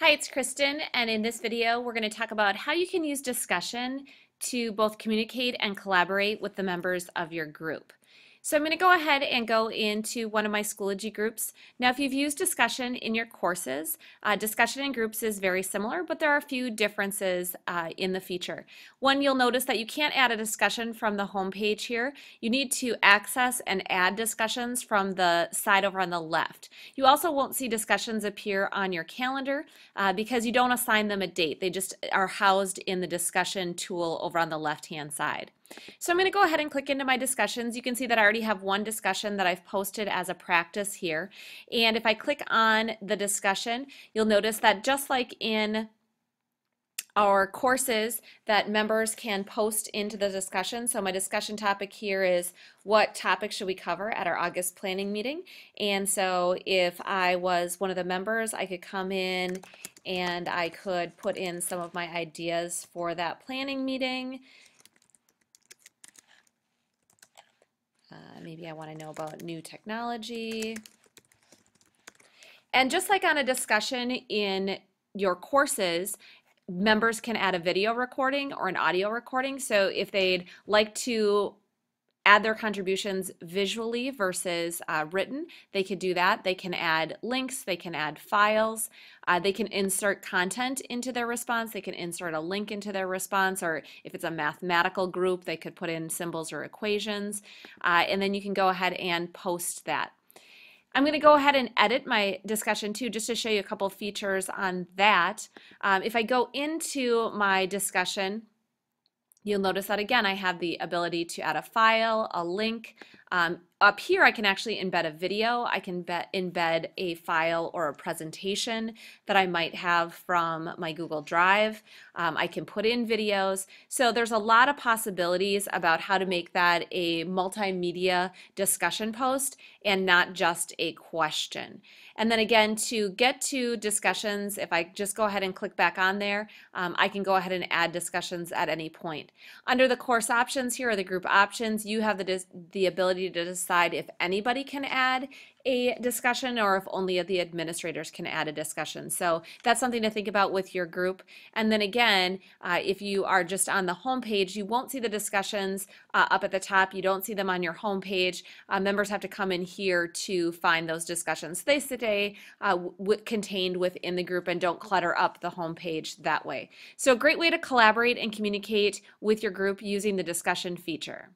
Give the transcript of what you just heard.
Hi, it's Kristen, and in this video we're going to talk about how you can use discussion to both communicate and collaborate with the members of your group. So I'm going to go ahead and go into one of my Schoology groups. Now if you've used discussion in your courses, discussion in groups is very similar, but there are a few differences in the feature. One, you'll notice that you can't add a discussion from the home page here. You need to access and add discussions from the side over on the left. You also won't see discussions appear on your calendar because you don't assign them a date. They just are housed in the discussion tool over on the left-hand side. So I'm going to go ahead and click into my discussions. You can see that I already have one discussion that I've posted as a practice here. And if I click on the discussion, you'll notice that just like in our courses that members can post into the discussion. So my discussion topic here is what topic should we cover at our August planning meeting. And so if I was one of the members, I could come in and I could put in some of my ideas for that planning meeting. Maybe I want to know about new technology. And just like on a discussion in your courses, members can add a video recording or an audio recording. So if they'd like to add their contributions visually versus written, they could do that. They can add links, they can add files, they can insert content into their response, they can insert a link into their response, or if it's a mathematical group, they could put in symbols or equations, and then you can go ahead and post that. I'm going to go ahead and edit my discussion too, just to show you a couple features on that. If I go into my discussion, you'll notice that again I have the ability to add a file, a link. Up here I can actually embed a video. I can embed a file or a presentation that I might have from my Google Drive. I can put in videos. So there's a lot of possibilities about how to make that a multimedia discussion post and not just a question. And then again, to get to discussions, if I just go ahead and click back on there, I can go ahead and add discussions at any point. Under the course options here, or the group options, you have the ability to decide if anybody can add a discussion or if only the administrators can add a discussion. So that's something to think about with your group. And then again, if you are just on the home page, you won't see the discussions up at the top. You don't see them on your home page. Members have to come in here to find those discussions. They stay contained within the group and don't clutter up the home page that way. So a great way to collaborate and communicate with your group using the discussion feature.